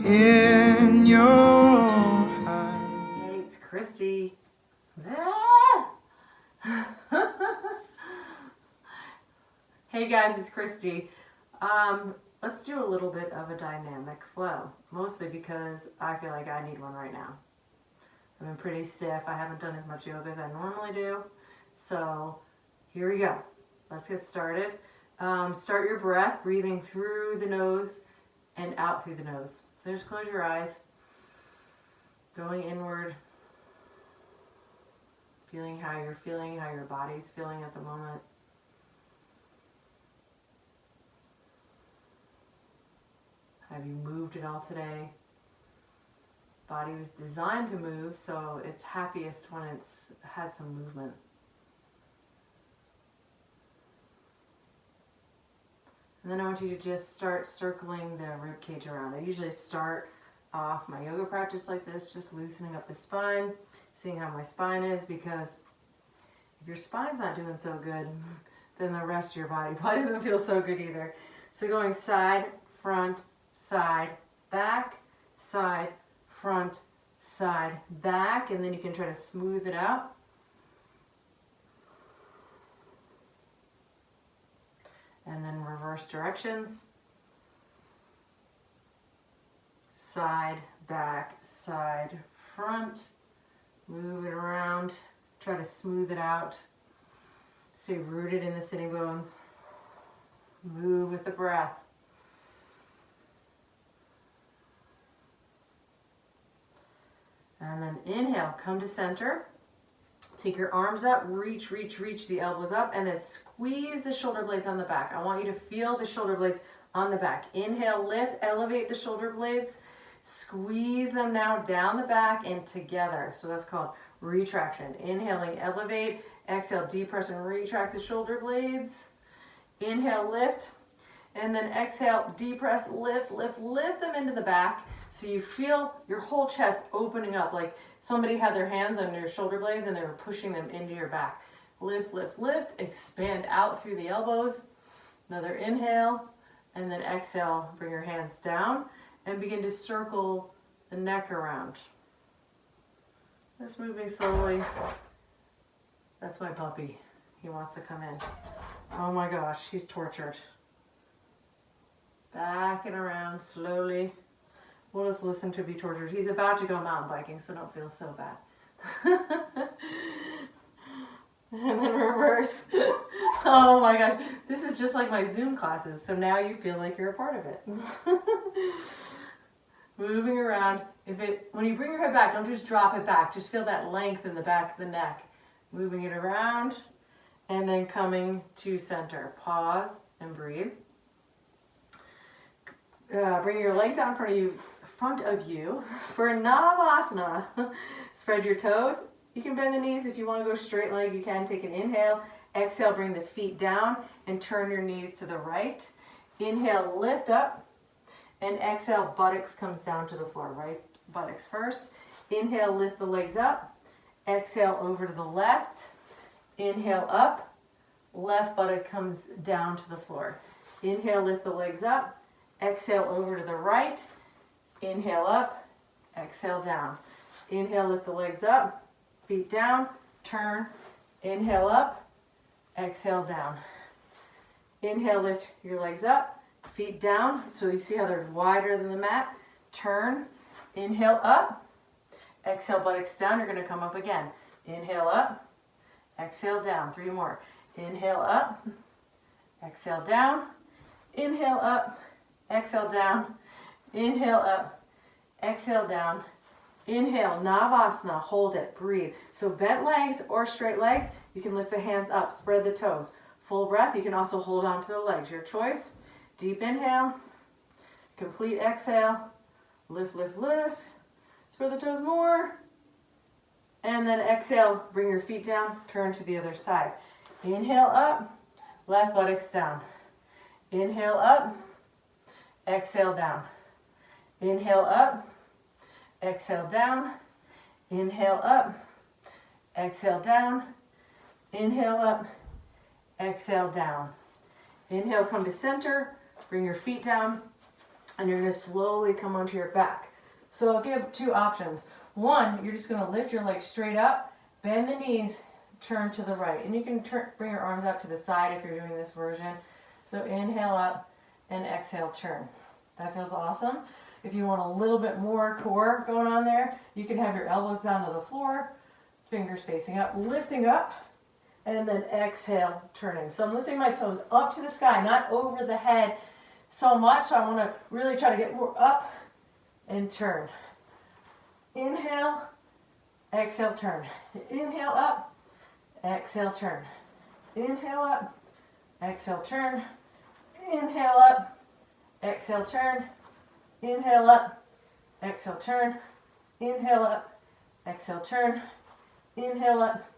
in your hand. Hey, it's Christy. Hey guys, it's Christy. Let's do a little bit of a dynamic flow, mostly because I feel like I need one right now. I've been pretty stiff. I haven't done as much yoga as I normally do. So here we go. Let's get started. Start your breath, breathing through the nose and out through the nose. So just close your eyes, going inward, feeling how you're feeling, how your body's feeling at the moment. Have you moved at all today? Body was designed to move, so it's happiest when it's had some movement. And then I want you to just start circling the rib cage around. I usually start off my yoga practice like this, just loosening up the spine, seeing how my spine is, because if your spine's not doing so good, then the rest of your body probably doesn't feel so good either. So going side, front, side, back, side, front, side, back, and then you can try to smooth it out. And then reverse directions. Side, back, side, front. Move it around. Try to smooth it out. Stay rooted in the sitting bones. Move with the breath. And then inhale, come to center. Take your arms up, reach, reach, reach the elbows up, and then squeeze the shoulder blades on the back. I want you to feel the shoulder blades on the back. Inhale, lift, elevate the shoulder blades. Squeeze them now down the back and together. So that's called retraction. Inhaling, elevate. Exhale, depress and retract the shoulder blades. Inhale, lift. And then exhale, depress, lift, lift, lift them into the back. So you feel your whole chest opening up, like somebody had their hands on your shoulder blades and they were pushing them into your back. Lift, lift, lift, expand out through the elbows. Another inhale, and then exhale, bring your hands down and begin to circle the neck around. Just moving slowly. That's my puppy. He wants to come in. Oh my gosh, he's tortured. Back and around slowly. We'll just listen to be tortured. He's about to go mountain biking, so don't feel so bad. And then reverse. Oh my gosh. This is just like my Zoom classes, so now you feel like you're a part of it. Moving around. When you bring your head back, don't just drop it back. Just feel that length in the back of the neck. Moving it around, and then coming to center. Pause and breathe. Bring your legs out in front of you for Navasana. Spread your toes. You can bend the knees if you want to go straight leg. You can take an inhale. Exhale, bring the feet down and turn your knees to the right. Inhale, lift up. And exhale, buttocks comes down to the floor. Right buttocks first. Inhale, lift the legs up. Exhale, over to the left. Inhale, up. Left buttock comes down to the floor. Inhale, lift the legs up. Exhale, over to the right. Inhale up, exhale down. Inhale, lift the legs up, feet down, turn. Inhale up, exhale down. Inhale, lift your legs up, feet down. So you see how they're wider than the mat. Turn. Inhale up, exhale, buttocks down. You're going to come up again. Inhale up, exhale down. 3 more. Inhale up, exhale down. Inhale up, exhale down. Inhale up, exhale down. Inhale, Navasana, hold it, breathe. So bent legs or straight legs, you can lift the hands up, spread the toes. Full breath, you can also hold on to the legs, your choice. Deep inhale, complete exhale, lift, lift, lift. Spread the toes more. And then exhale, bring your feet down, turn to the other side. Inhale up, left buttocks down. Inhale up, exhale down. Inhale up, exhale down. Inhale up, exhale down. Inhale up, exhale down. Inhale, come to center, bring your feet down. And you're going to slowly come onto your back. So I'll give 2 options. One, you're just going to lift your legs straight up, bend the knees, turn to the right. And you can bring your arms out to the side if you're doing this version. So inhale up and exhale, turn. That feels awesome. If you want a little bit more core going on there, you can have your elbows down to the floor, fingers facing up, lifting up, and then exhale, turning. So I'm lifting my toes up to the sky, not over the head so much. I want to really try to get more up and turn. Inhale, exhale, turn. Inhale up, exhale, turn. Inhale up, exhale, turn. Inhale up, exhale, turn. Inhale up, exhale, turn. Inhale up, exhale, turn. Inhale up,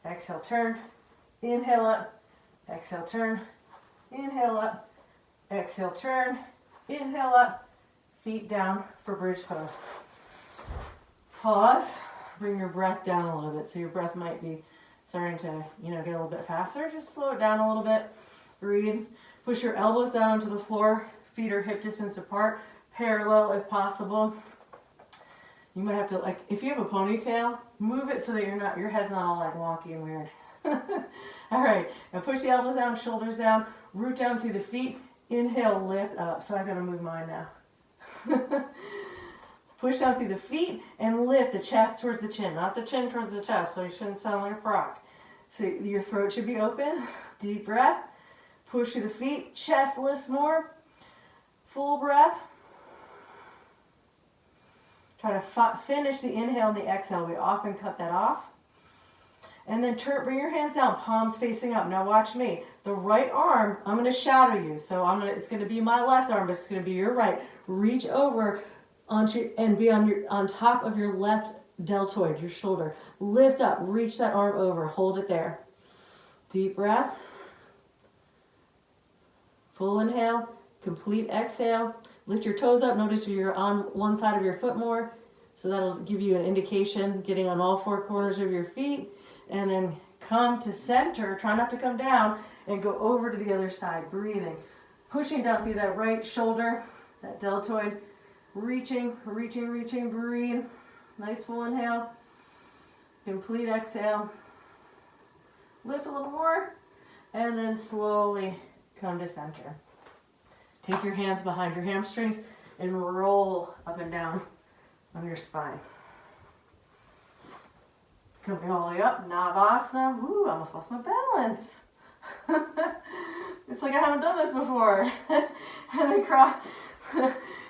exhale, turn. Inhale up, exhale, turn. Inhale up, exhale, turn. Inhale up, feet down for bridge pose. Pause, bring your breath down a little bit. So your breath might be starting to, get a little bit faster. Just slow it down a little bit. Breathe. Push your elbows down onto the floor. Feet are hip distance apart, parallel if possible. You might have to, if you have a ponytail, move it so that your head's not all wonky and weird. All right, now push the elbows down, shoulders down, root down through the feet. Inhale, lift up. So I gotta move mine now. Push down through the feet and lift the chest towards the chin, not the chin towards the chest, so you shouldn't sound like a frog. So your throat should be open. Deep breath. Push through the feet, chest lifts more. Full breath. Try to finish the inhale and the exhale. We often cut that off. And then bring your hands down, palms facing up. Now watch me. The right arm, I'm going to shadow you. So it's going to be my left arm, but it's going to be your right. Reach over and be on top of your left deltoid, your shoulder. Lift up, reach that arm over, hold it there. Deep breath. Full inhale, complete exhale. Lift your toes up, notice you're on one side of your foot more. So that'll give you an indication, getting on all 4 corners of your feet. And then come to center, try not to come down, and go over to the other side, breathing. Pushing down through that right shoulder, that deltoid. Reaching, breathe. Nice full inhale. Complete exhale. Lift a little more. And then slowly come to center. Take your hands behind your hamstrings and roll up and down on your spine. Coming all the way up, Navasana. Woo, I almost lost my balance. It's like I haven't done this before. And then cross.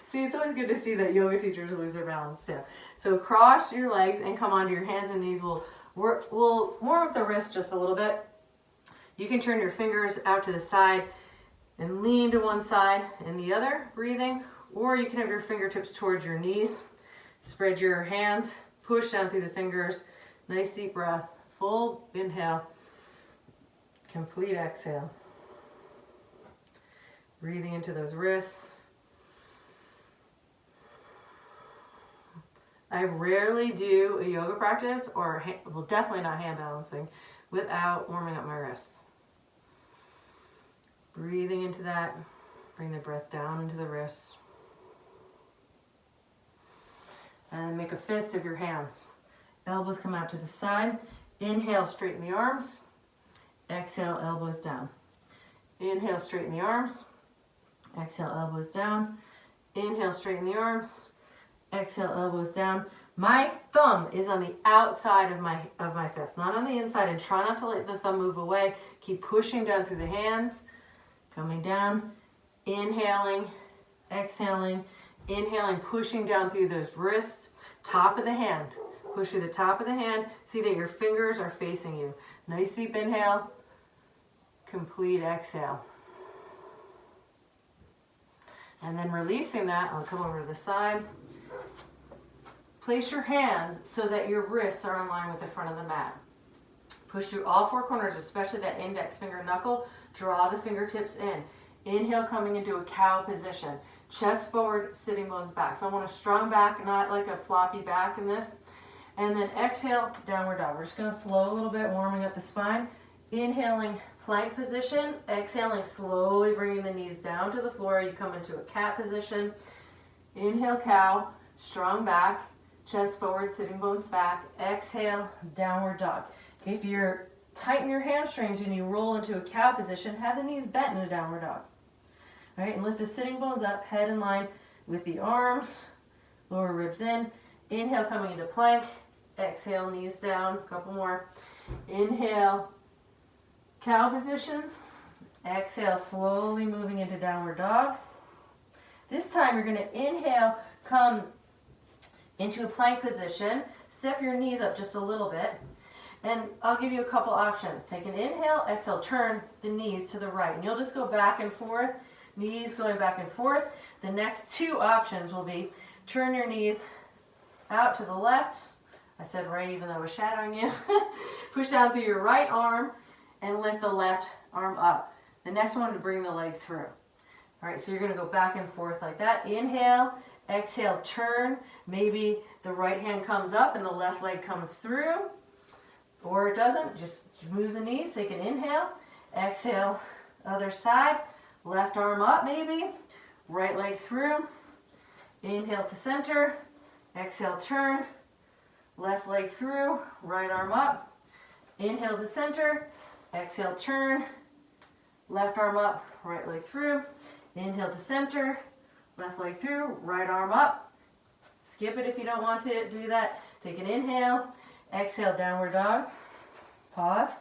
See, it's always good to see that yoga teachers lose their balance too. So cross your legs and come onto your hands and knees. We'll warm up the wrists just a little bit. You can turn your fingers out to the side and lean to one side and the other, breathing. Or you can have your fingertips towards your knees. Spread your hands, push down through the fingers. Nice deep breath. Full inhale. Complete exhale. Breathing into those wrists. I rarely do a yoga practice, or definitely not hand balancing, without warming up my wrists. Breathing into that. Bring the breath down into the wrists. And make a fist of your hands. Elbows come out to the side. Inhale, straighten the arms. Exhale, elbows down. Inhale, straighten the arms. Exhale, elbows down. Inhale, straighten the arms. Exhale, elbows down. My thumb is on the outside of my fist, not on the inside, and try not to let the thumb move away. Keep pushing down through the hands. Coming down. Inhaling. Exhaling. Inhaling, pushing down through those wrists. Top of the hand. Push through the top of the hand. See that your fingers are facing you. Nice deep inhale. Complete exhale. And then releasing that, I'll come over to the side. Place your hands so that your wrists are in line with the front of the mat. Push through all 4 corners, especially that index finger knuckle. Draw the fingertips in. Inhale, coming into a cow position. Chest forward, sitting bones back. So I want a strong back, not like a floppy back in this. And then exhale, downward dog. We're just going to flow a little bit, warming up the spine. Inhaling, Plank position, exhaling, slowly bringing the knees down to the floor. You come into a cat position. Inhale, cow, strong back, chest forward, sitting bones back. Exhale, downward dog. If you're tighten your hamstrings and you roll into a cow position, have the knees bent in a downward dog. All right, and lift the sitting bones up, head in line with the arms, lower ribs in. Inhale, coming into plank. Exhale, knees down, a couple more. Inhale, cow position. Exhale, slowly moving into downward dog. This time you're going to inhale, come into a plank position. Step your knees up just a little bit. And I'll give you a couple options. Take an inhale, exhale, turn the knees to the right. And you'll just go back and forth, knees going back and forth. The next two options will be turn your knees out to the left. I said right even though I was shadowing you. Push down through your right arm and lift the left arm up. The next one to bring the leg through. All right, so you're going to go back and forth like that. Inhale, exhale, turn. Maybe the right hand comes up and the left leg comes through. Or it doesn't. Just move the knees. Take an inhale. Exhale, other side. Left arm up maybe. Right leg through. Inhale to center. Exhale, turn. Left leg through. Right arm up. Inhale to center. Exhale, turn. Left arm up. Right leg through. Inhale to center. Left leg through. Right arm up. Skip it if you don't want to do that. Take an inhale. Exhale, downward dog. Pause.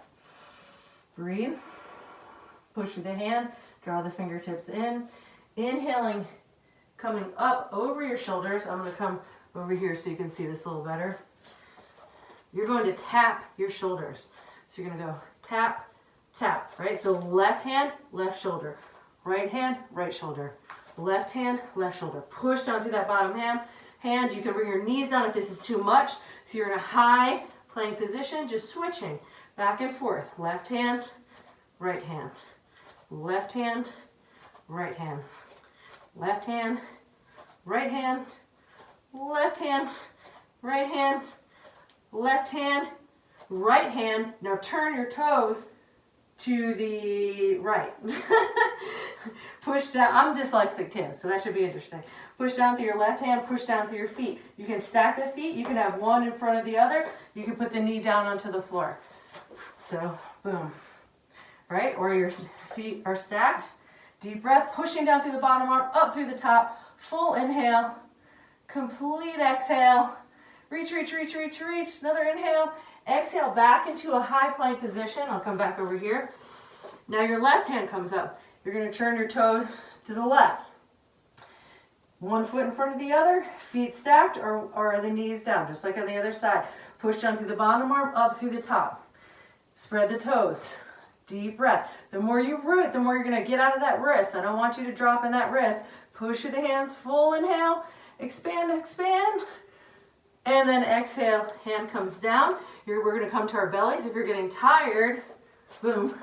Breathe. Push through the hands. Draw the fingertips in. Inhaling, coming up over your shoulders. I'm going to come over here so you can see this a little better. You're going to tap your shoulders. So you're going to go tap, tap, right? So left hand, left shoulder. Right hand, right shoulder. Left hand, left shoulder. Push down through that bottom hand. You can bring your knees down if this is too much. So you're in a high plank position, just switching back and forth. Left hand, right hand. Left hand, right hand. Left hand, right hand. Left hand, right hand. Left hand, right hand. Now turn your toes to the right. Push down. I'm dyslexic too, so that should be interesting. Push down through your left hand, push down through your feet. You can stack the feet. You can have one in front of the other. You can put the knee down onto the floor. So, boom. Right? Or your feet are stacked. Deep breath, pushing down through the bottom arm, up through the top. Full inhale. Complete exhale. Reach, reach, reach, reach, reach. Another inhale. Exhale back into a high plank position. I'll come back over here. Now your left hand comes up. You're going to turn your toes to the left. One foot in front of the other, feet stacked or the knees down, just like on the other side. Push down through the bottom arm, up through the top. Spread the toes. Deep breath. The more you root, the more you're going to get out of that wrist. I don't want you to drop in that wrist. Push through the hands, full inhale. Expand, expand. And then exhale, hand comes down. We're going to come to our bellies. If you're getting tired, boom,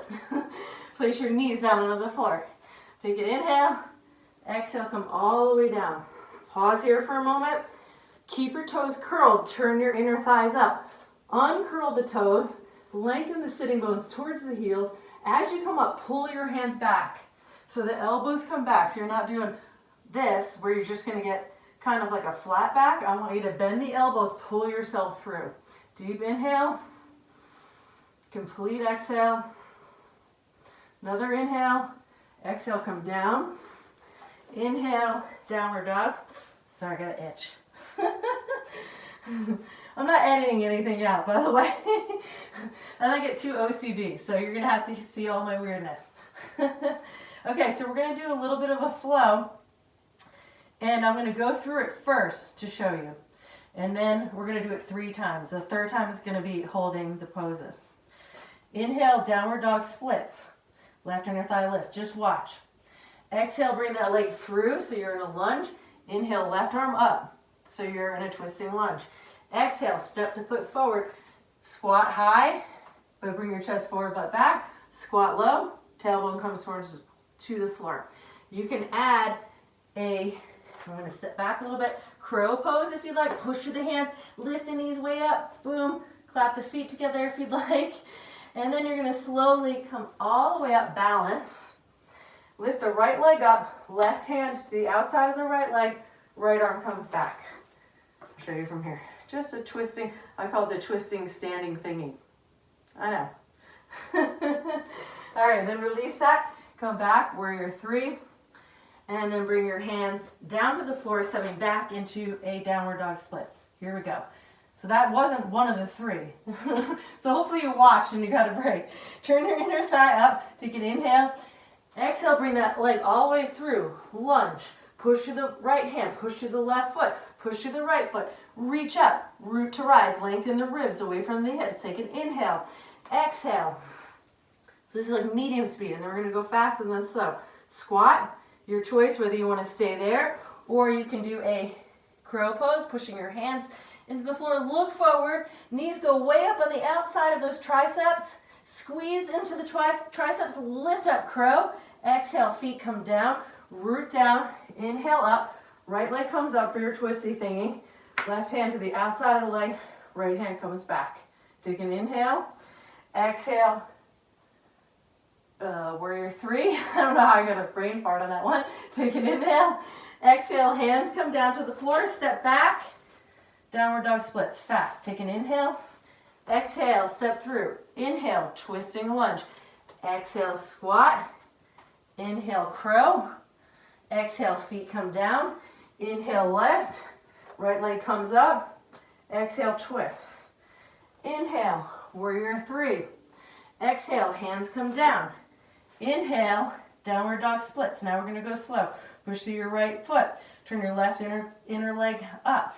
place your knees down onto the floor. Take an inhale. Exhale, come all the way down. Pause here for a moment. Keep your toes curled. Turn your inner thighs up. Uncurl the toes. Lengthen the sitting bones towards the heels. As you come up, pull your hands back. So the elbows come back. So you're not doing this where you're just going to get kind of like a flat back. I want you to bend the elbows, pull yourself through. Deep inhale. Complete exhale. Another inhale. Exhale, come down. Inhale, downward dog. Sorry, I got an itch. I'm not editing anything out, by the way. I don't get too OCD, so you're going to have to see all my weirdness. Okay, so we're going to do a little bit of a flow. And I'm going to go through it first to show you. And then we're going to do it 3 times. The third time is going to be holding the poses. Inhale, downward dog splits. Left inner thigh lifts. Just watch. Exhale, bring that leg through so you're in a lunge. Inhale, left arm up so you're in a twisting lunge. Exhale, step the foot forward. Squat high, but bring your chest forward, butt back. Squat low, tailbone comes towards to the floor. You can add I'm going to step back a little bit. Crow pose if you'd like. Push through the hands, lift the knees way up. Boom. Clap the feet together if you'd like. And then you're going to slowly come all the way up, balance. Lift the right leg up, left hand to the outside of the right leg, right arm comes back. I'll show you from here. Just a twisting, I call it the twisting standing thingy. I know. All right, then release that. Come back, warrior three. And then bring your hands down to the floor, stepping back into a downward dog splits. Here we go. So that wasn't one of the three. So hopefully you watched and you got a break. Turn your inner thigh up, take an inhale. Exhale, bring that leg all the way through. Lunge. Push to the right hand, push to the left foot, push to the right foot. Reach up, root to rise. Lengthen the ribs away from the hips. Take an inhale. Exhale. So this is like medium speed, and then we're going to go fast and then slow. Squat, your choice, whether you want to stay there or you can do a crow pose, pushing your hands into the floor. Look forward. Knees go way up on the outside of those triceps. Squeeze into the triceps. Lift up, crow. Exhale, feet come down. Root down. Inhale up. Right leg comes up for your twisty thingy. Left hand to the outside of the leg. Right hand comes back. Take an inhale. Exhale. Warrior three. I don't know how I got a brain fart on that one. Take an inhale. Exhale, hands come down to the floor. Step back. Downward dog splits. Fast. Take an inhale. Exhale, step through. Inhale, twisting lunge. Exhale, squat. Inhale, crow. Exhale, feet come down. Inhale, left. Right leg comes up. Exhale, twist. Inhale, warrior three. Exhale, hands come down. Inhale, downward dog splits. Now we're going to go slow. Push to your right foot. Turn your left inner leg up.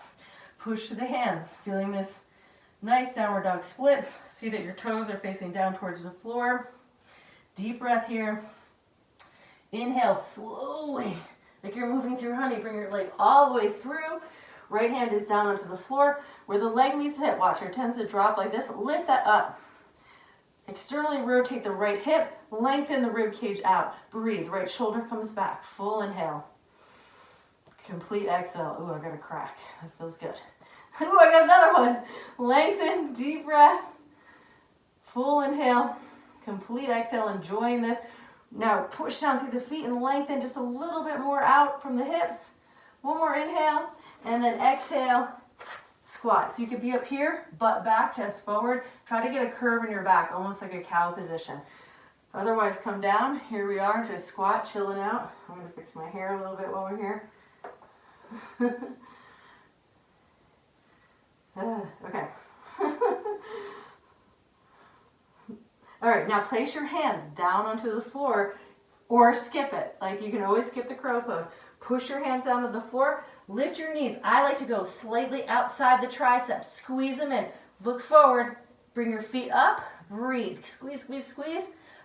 Push to the hands. Feeling this nice downward dog splits. See that your toes are facing down towards the floor. Deep breath here. Inhale slowly, like you're moving through honey. Bring your leg all the way through. Right hand is down onto the floor. Where the leg meets the hip, watch, it tends to drop like this. Lift that up. Externally rotate the right hip. Lengthen the rib cage out. Breathe. Right shoulder comes back. Full inhale. Complete exhale. Ooh, I got a crack. That feels good. Ooh, I got another one. Lengthen, deep breath. Full inhale. Complete exhale. Enjoying this. Now push down through the feet and lengthen just a little bit more out from the hips. One more inhale. And then exhale. Squat. So you could be up here, butt back, chest forward. Try to get a curve in your back, almost like a cow position. Otherwise, come down. Here we are, just squat, chilling out. I'm going to fix my hair a little bit while we're here. Okay. All right, now place your hands down onto the floor or skip it. Like you can always skip the crow pose. Push your hands down to the floor. Lift your knees. I like to go slightly outside the triceps. Squeeze them in. Look forward. Bring your feet up. Breathe. Squeeze, squeeze, squeeze.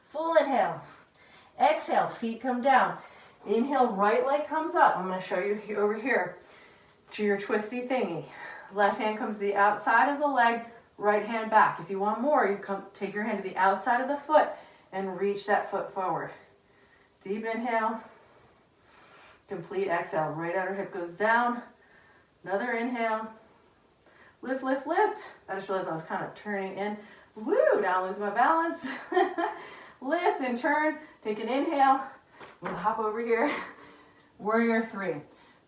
Full inhale. Exhale. Feet come down. Inhale. Right leg comes up. I'm going to show you over here to your twisty thingy. Left hand comes to the outside of the leg. Right hand back. If you want more, you take your hand to the outside of the foot and reach that foot forward. Deep inhale. Complete exhale. Right outer hip goes down. Another inhale. Lift, lift, lift. I just realized I was kind of turning in. Woo! Now lose my balance. Lift and turn. Take an inhale. I'm going to hop over here. Warrior three.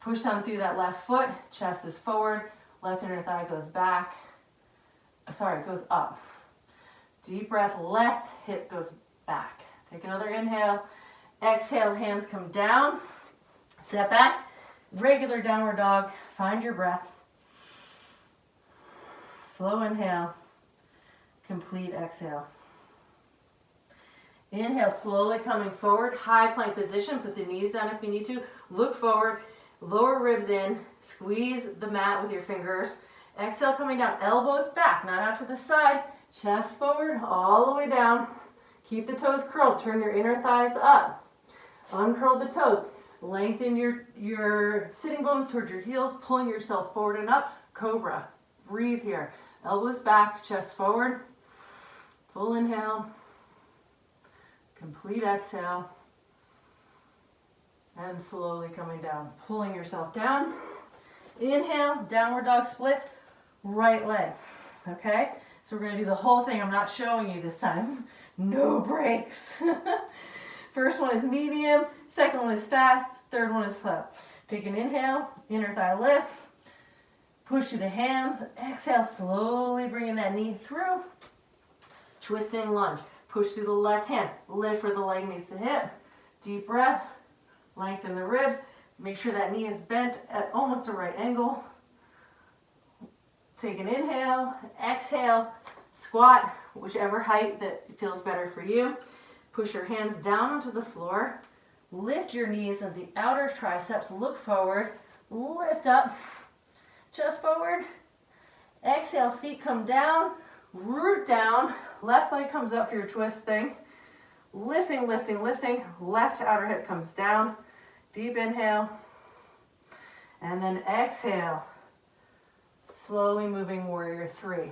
Push down through that left foot. Chest is forward. Left inner thigh goes back. Sorry, it goes up. Deep breath. Left hip goes back. Take another inhale. Exhale. Hands come down. Step back. Regular downward dog. Find your breath. Slow inhale. Complete exhale. Inhale, slowly coming forward. High plank position. Put the knees down if you need to. Look forward. Lower ribs in. Squeeze the mat with your fingers. Exhale, coming down. Elbows back, not out to the side. Chest forward, all the way down. Keep the toes curled. Turn your inner thighs up. Uncurl the toes. Lengthen your sitting bones towards your heels, pulling yourself forward and up. Cobra. Breathe here. Elbows back, chest forward. Full inhale. Complete exhale. And slowly coming down. Pulling yourself down. Inhale, downward dog splits. Right leg. Okay? So we're gonna do the whole thing. I'm not showing you this time. No breaks. First one is medium, second one is fast, third one is slow. Take an inhale, inner thigh lifts, push through the hands, exhale, slowly bringing that knee through. Twisting lunge, push through the left hand, lift where the leg meets the hip. Deep breath, lengthen the ribs, make sure that knee is bent at almost a right angle. Take an inhale, exhale, squat, whichever height that feels better for you. Push your hands down onto the floor. Lift your knees and the outer triceps. Look forward. Lift up. Chest forward. Exhale, feet come down. Root down. Left leg comes up for your twist thing. Lifting, lifting, lifting. Left outer hip comes down. Deep inhale. And then exhale. Slowly moving warrior three.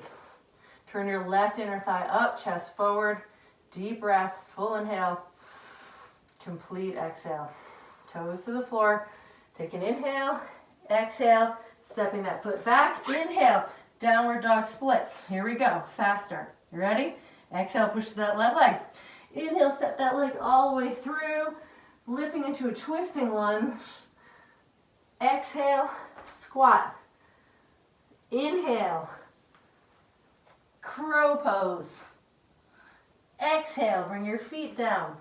Turn your left inner thigh up, chest forward. Deep breath, full inhale. Complete exhale. Toes to the floor. Take an inhale, exhale, stepping that foot back. Inhale, downward dog splits. Here we go, faster. You ready? Exhale, push to that left leg. Inhale, step that leg all the way through, lifting into a twisting lunge. Exhale, squat. Inhale, crow pose. Exhale, bring your feet down.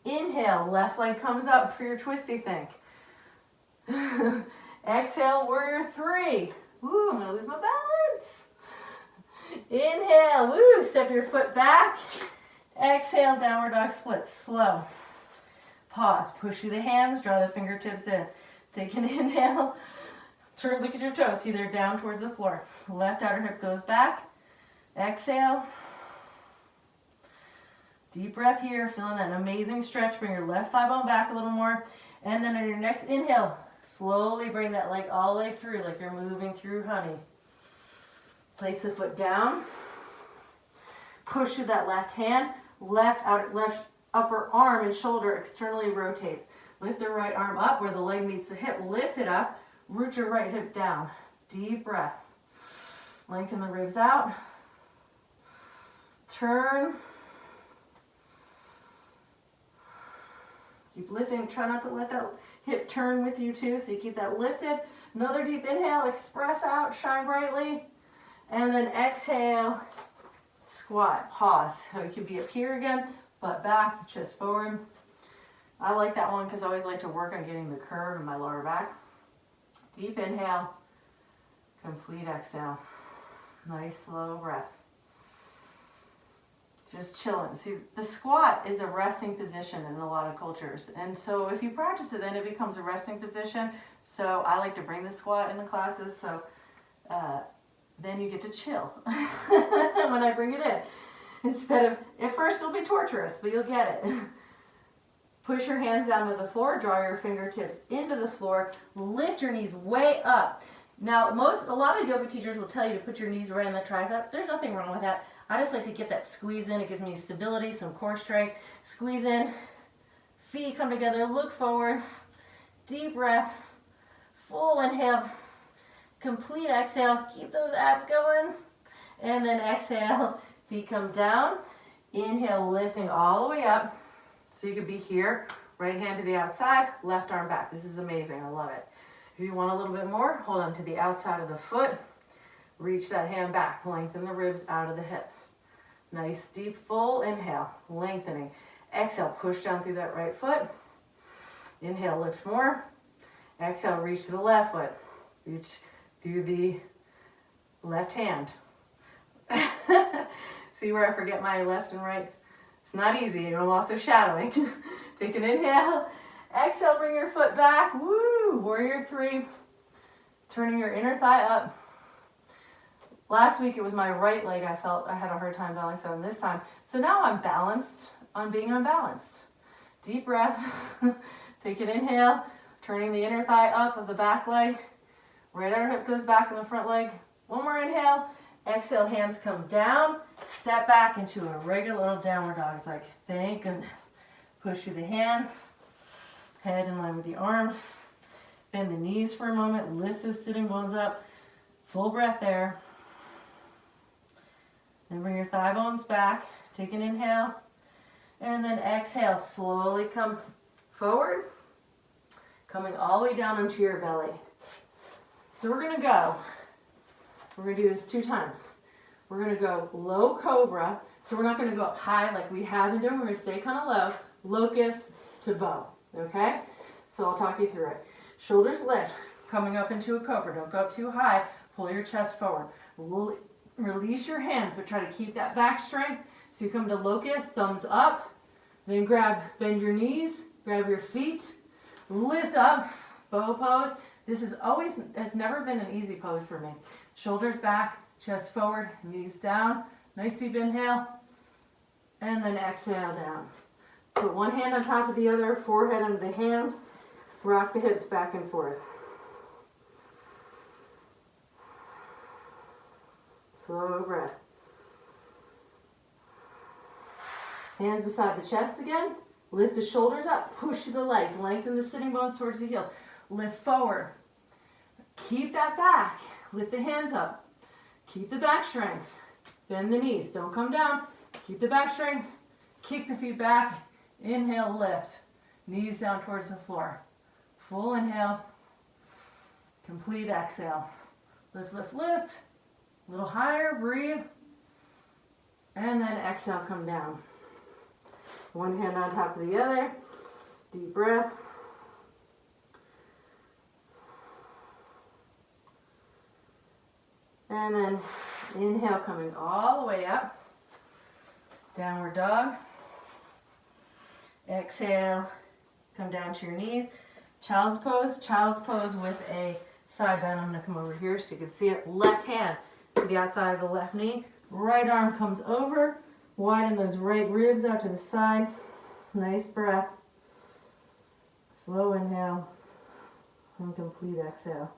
Inhale, left leg comes up for your twisty thing. Exhale, warrior three. Woo, I'm gonna lose my balance. Inhale, woo, step your foot back. Exhale, downward dog splits, slow. Pause, push through the hands, draw the fingertips in. Take an inhale, turn, look at your toes, see they're down towards the floor. Left outer hip goes back. Exhale. Deep breath here, feeling that amazing stretch. Bring your left thigh bone back a little more. And then on your next inhale, slowly bring that leg all the way through like you're moving through honey. Place the foot down. Push through that left hand. Left upper arm and shoulder externally rotates. Lift the right arm up where the leg meets the hip. Lift it up. Root your right hip down. Deep breath. Lengthen the ribs out. Turn. Keep lifting. Try not to let that hip turn with you too, so you keep that lifted. Another deep inhale. Express out. Shine brightly. And then exhale. Squat. Pause. So you can be up here again. Butt back. Chest forward. I like that one because I always like to work on getting the curve in my lower back. Deep inhale. Complete exhale. Nice slow breath. Just chilling. See, the squat is a resting position in a lot of cultures. And so if you practice it, then it becomes a resting position. So I like to bring the squat in the classes. So then you get to chill when I bring it in. Instead of, at first it'll be torturous, but you'll get it. Push your hands down to the floor, draw your fingertips into the floor, lift your knees way up. Now, a lot of yoga teachers will tell you to put your knees right on the tricep. There's nothing wrong with that. I just like to get that squeeze in. It gives me stability, some core strength. Squeeze in, feet come together, look forward, deep breath, full inhale, complete exhale. Keep those abs going. And then exhale, feet come down. Inhale, lifting all the way up. So you could be here, right hand to the outside, left arm back. This is amazing, I love it. If you want a little bit more, hold on to the outside of the foot. Reach that hand back, lengthen the ribs out of the hips. Nice deep full inhale, lengthening. Exhale, push down through that right foot. Inhale, lift more. Exhale, reach to the left foot. Reach through the left hand. See where I forget my lefts and rights? It's not easy, and I'm also shadowing. Take an inhale. Exhale, bring your foot back. Woo! Warrior three. Turning your inner thigh up. Last week it was my right leg I felt I had a hard time balancing on this time. So now I'm balanced on being unbalanced. Deep breath. Take an inhale. Turning the inner thigh up of the back leg. Right outer hip goes back on the front leg. One more inhale. Exhale, hands come down. Step back into a regular little downward dog. It's like, thank goodness. Push through the hands. Head in line with the arms. Bend the knees for a moment. Lift those sitting bones up. Full breath there. Then bring your thigh bones back. Take an inhale. And then exhale. Slowly come forward. Coming all the way down onto your belly. So we're going to go. We're going to do this 2 times. We're going to go low cobra. So we're not going to go up high like we have been doing. We're going to stay kind of low. Locust to bow. Okay? So I'll talk you through it. Shoulders lift. Coming up into a cobra. Don't go up too high. Pull your chest forward. Release your hands, but try to keep that back strength. So you come to locust, thumbs up. Then bend your knees. Grab your feet. Lift up. Bow pose. This has never been an easy pose for me. Shoulders back, chest forward, knees down. Nice deep inhale. And then exhale down. Put one hand on top of the other, forehead under the hands. Rock the hips back and forth. Slow breath. Hands beside the chest again. Lift the shoulders up. Push the legs. Lengthen the sitting bones towards the heels. Lift forward. Keep that back. Lift the hands up. Keep the back strength. Bend the knees. Don't come down. Keep the back strength. Kick the feet back. Inhale, lift. Knees down towards the floor. Full inhale. Complete exhale. Lift, lift, lift. A little higher. Breathe. And then exhale, come down. One hand on top of the other. Deep breath. And then inhale, coming all the way up. Downward dog. Exhale, come down to your knees. Child's pose with a side bend. I'm going to come over here so you can see it. Left hand to the outside of the left knee. Right arm comes over. Widen those right ribs out to the side. Nice breath. Slow inhale and complete exhale.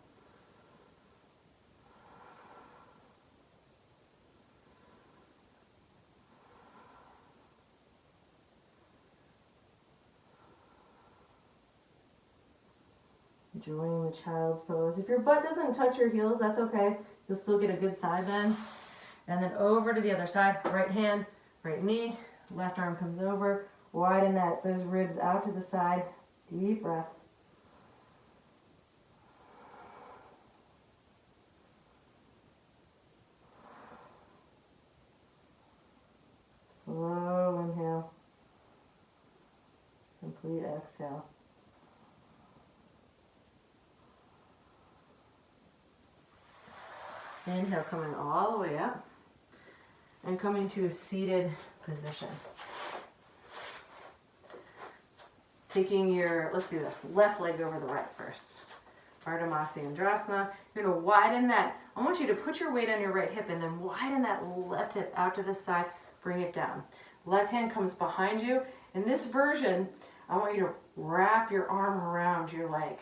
Enjoying the child's pose. If your butt doesn't touch your heels, that's okay. You'll still get a good side bend. And then over to the other side. Right hand, right knee. Left arm comes over. Widen those ribs out to the side. Deep breaths. Slow inhale. Complete exhale. Inhale, coming all the way up and coming to a seated position. Taking your, let's do this, left leg over the right first. Ardha Matsyendrasana. You're going to widen that. I want you to put your weight on your right hip and then widen that left hip out to the side. Bring it down. Left hand comes behind you. In this version, I want you to wrap your arm around your leg.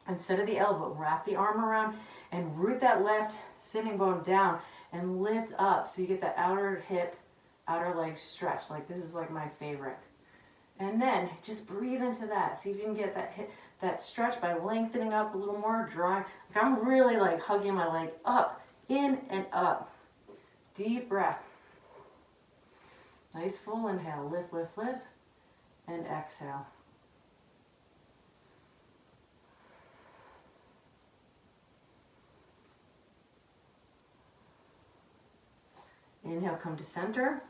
Instead of the elbow, wrap the arm around and root that left sitting bone down and lift up so you get that outer hip, outer leg stretch. Like this is like my favorite. And then just breathe into that. See if you can get that hip, that stretch by lengthening up a little more, drawing. Like I'm really like hugging my leg up, in and up. Deep breath. Nice full inhale. Lift, lift, lift. And exhale. Inhale, come to center.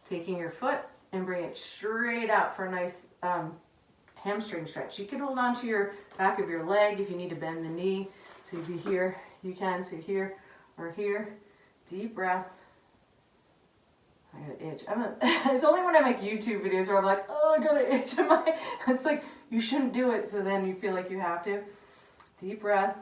Taking your foot and bring it straight out for a nice hamstring stretch. You can hold on to your back of your leg if you need to bend the knee. So if you here, you can. So here or here. Deep breath. I got an itch. It's only when I make YouTube videos where I'm like, oh, I got an itch in my... It's like, you shouldn't do it, so then you feel like you have to. Deep breath.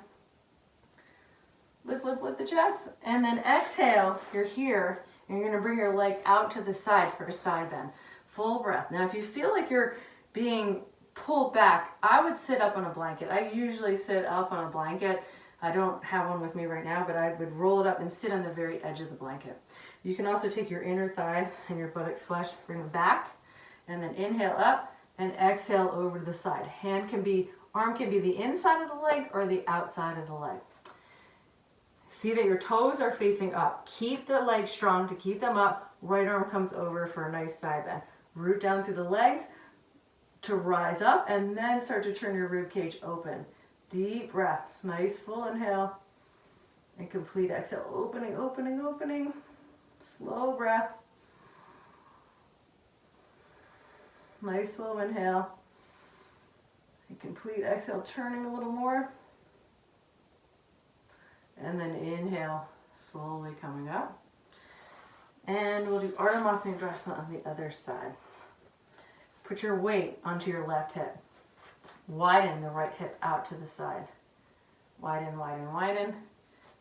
Lift, lift, lift the chest. And then exhale, you're here, and you're going to bring your leg out to the side for a side bend. Full breath. Now, if you feel like you're being pulled back, I would sit up on a blanket. I usually sit up on a blanket. I don't have one with me right now, but I would roll it up and sit on the very edge of the blanket. You can also take your inner thighs and your buttocks flush, bring them back, and then inhale up and exhale over to the side. Arm can be the inside of the leg or the outside of the leg. See that your toes are facing up. Keep the legs strong to keep them up. Right arm comes over for a nice side bend. Root down through the legs to rise up, and then start to turn your rib cage open. Deep breaths. Nice full inhale and complete exhale. Opening, opening, opening. Slow breath. Nice slow inhale. And complete exhale, turning a little more. And then inhale, slowly coming up. And we'll do Ardha Matsyendrasana on the other side. Put your weight onto your left hip. Widen the right hip out to the side. Widen, widen, widen.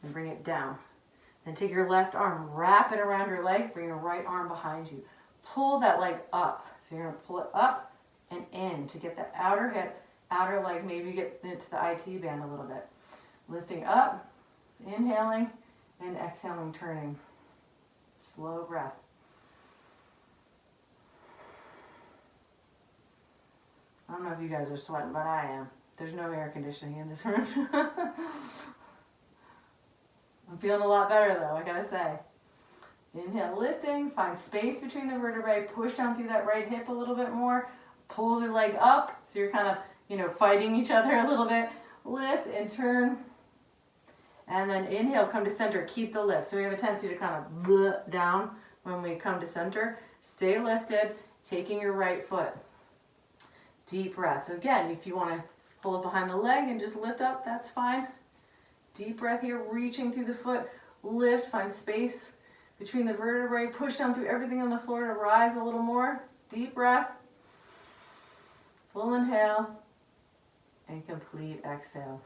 And bring it down. Then take your left arm, wrap it around your leg, bring your right arm behind you. Pull that leg up. So you're going to pull it up and in to get the outer hip, outer leg, maybe get into the IT band a little bit. Lifting up, inhaling, and exhaling, turning. Slow breath. I don't know if you guys are sweating, but I am. There's no air conditioning in this room. I'm feeling a lot better though, I gotta say. Inhale, lifting, find space between the vertebrae, push down through that right hip a little bit more, pull the leg up, so you're kind of, fighting each other a little bit. Lift and turn. And then inhale, come to center, keep the lift. So we have a tendency to kind of down when we come to center. Stay lifted, taking your right foot. Deep breath. So again, if you want to pull it behind the leg and just lift up, that's fine. Deep breath here, reaching through the foot. Lift, find space between the vertebrae. Push down through everything on the floor to rise a little more. Deep breath. Full inhale. And complete exhale.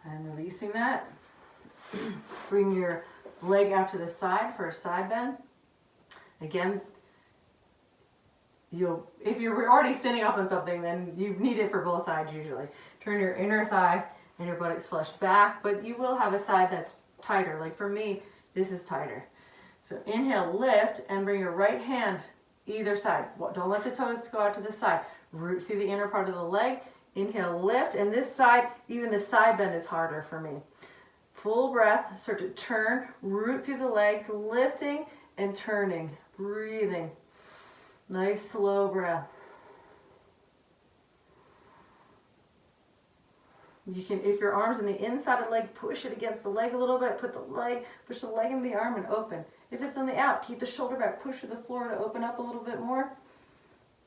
And releasing that. Bring your leg out to the side for a side bend. Again, if you're already standing up on something, then you need it for both sides usually. Turn your inner thigh and your buttocks flush back, but you will have a side that's tighter. Like for me, this is tighter. So inhale, lift, and bring your right hand either side. Don't let the toes go out to the side. Root through the inner part of the leg. Inhale, lift, and this side, even the side bend is harder for me. Full breath, start to turn, root through the legs, lifting and turning, breathing. Nice slow breath. You can, if your arm's in the inside of the leg, push it against the leg a little bit, push the leg into the arm and open. If it's on the out, keep the shoulder back, push to the floor to open up a little bit more.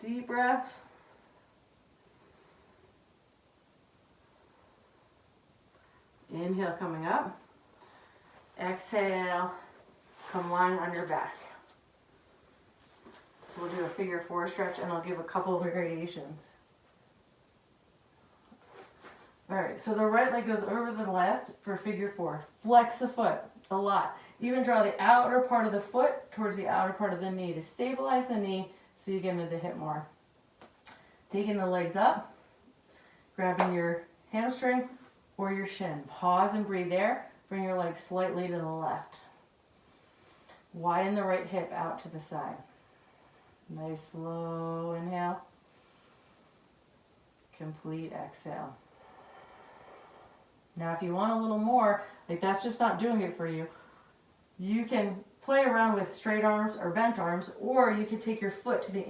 Deep breaths. Inhale, coming up. Exhale, come lying on your back. So we'll do a figure four stretch and I'll give a couple of variations. All right, so the right leg goes over the left for figure four. Flex the foot a lot. Even draw the outer part of the foot towards the outer part of the knee to stabilize the knee so you get into the hip more. Taking the legs up, grabbing your hamstring or your shin. Pause and breathe there. Bring your legs slightly to the left. Widen the right hip out to the side. Nice slow inhale. Complete exhale. Now if you want a little more, like that's just not doing it for you, you can play around with straight arms or bent arms, or you could take your foot to the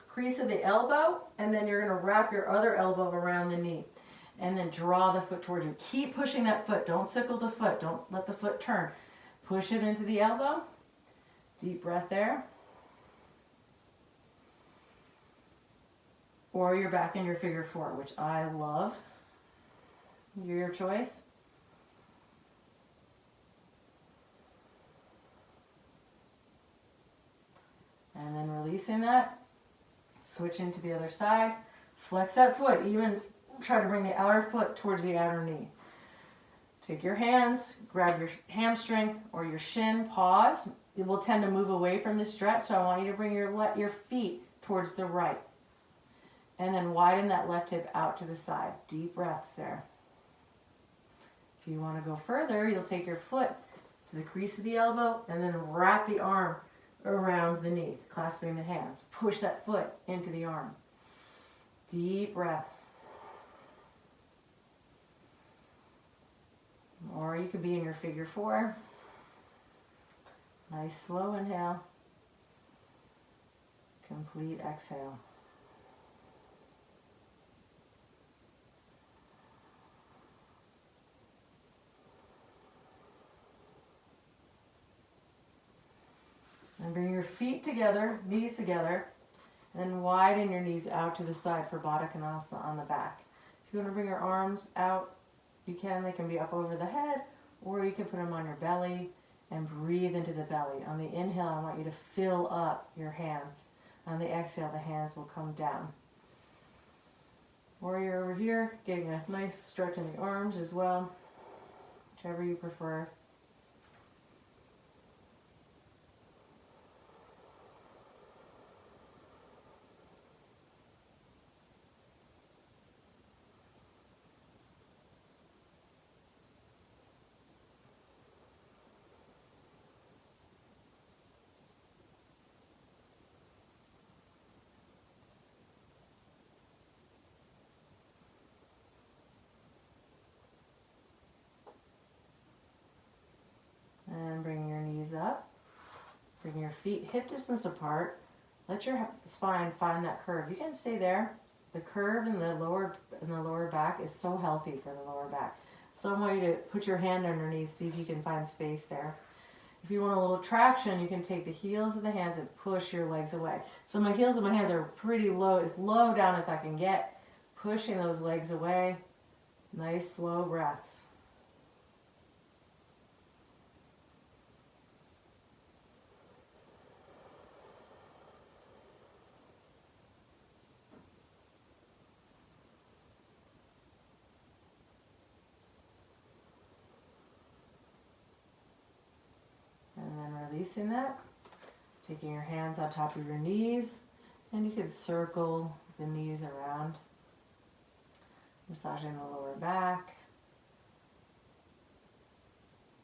crease of the elbow and then you're going to wrap your other elbow around the knee and then draw the foot towards you. Keep pushing that foot. Don't sickle the foot. Don't let the foot turn. Push it into the elbow. Deep breath there. Or you're back in your figure four, which I love. Your choice. And then releasing that. Switch into the other side. Flex that foot. Even try to bring the outer foot towards the outer knee. Take your hands, grab your hamstring or your shin, pause. It will tend to move away from the stretch, so I want you to bring your feet towards the right. And then widen that left hip out to the side. Deep breaths there. If you want to go further, you'll take your foot to the crease of the elbow and then wrap the arm around the knee, clasping the hands. Push that foot into the arm. Deep breaths. you could be in your figure four. Nice slow inhale. Complete exhale. And bring your feet together, knees together, and widen your knees out to the side for Baddha Konasana on the back. If you want to bring your arms out, you can. They can be up over the head, or you can put them on your belly and breathe into the belly. On the inhale, I want you to fill up your hands. On the exhale, the hands will come down. Warrior over here, getting a nice stretch in the arms as well, whichever you prefer. And bring your knees up. Bring your feet hip distance apart. Let your spine find that curve. You can stay there. The curve in the lower back is so healthy for the lower back. So I want you to put your hand underneath, see if you can find space there. If you want a little traction, you can take the heels of the hands and push your legs away. So my heels of my hands are pretty low, as low down as I can get. Pushing those legs away. Nice slow breaths. Releasing that, taking your hands on top of your knees, and you could circle the knees around, massaging the lower back,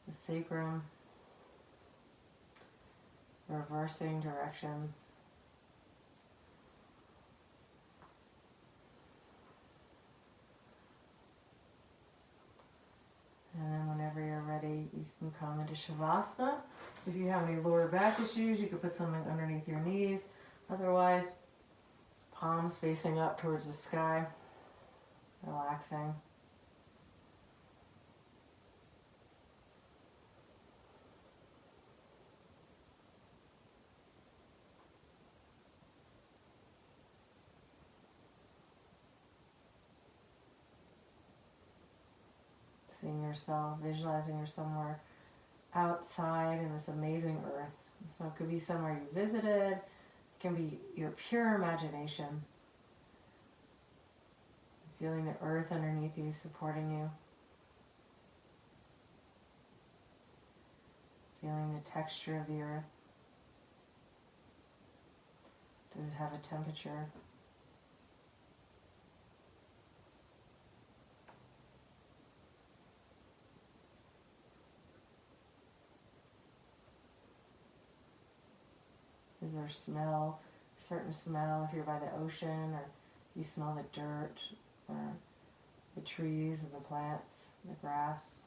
the sacrum, reversing directions. And then whenever you're ready, you can come into Shavasana. If you have any lower back issues, you could put something underneath your knees. Otherwise, palms facing up towards the sky, relaxing. Seeing yourself, visualizing you're somewhere outside in this amazing earth. So it could be somewhere you visited, it can be your pure imagination. Feeling the earth underneath you, supporting you. Feeling the texture of the earth. Does it have a temperature? Is there a smell, a certain smell if you're by the ocean, or you smell the dirt, or the trees and the plants, the grass?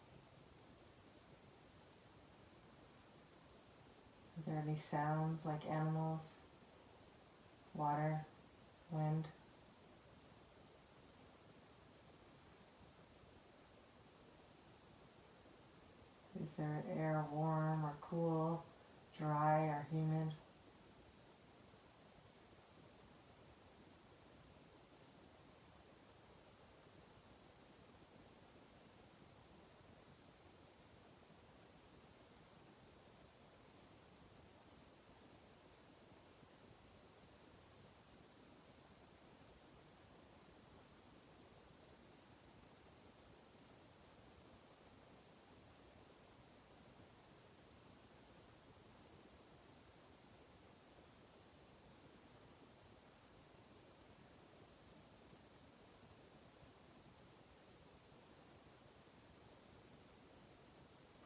Are there any sounds like animals, water, wind? Is there air warm or cool, dry or humid?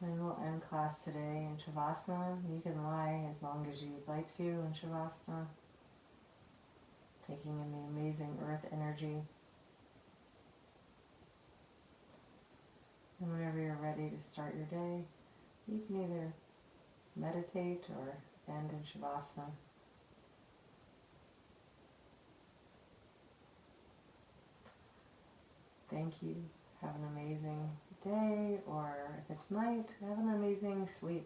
And we'll end class today in Shavasana. You can lie as long as you'd like to in Shavasana. Taking in the amazing earth energy. And whenever you're ready to start your day, you can either meditate or end in Shavasana. Thank you. Have an amazing day, or if it's night, have an amazing sleep.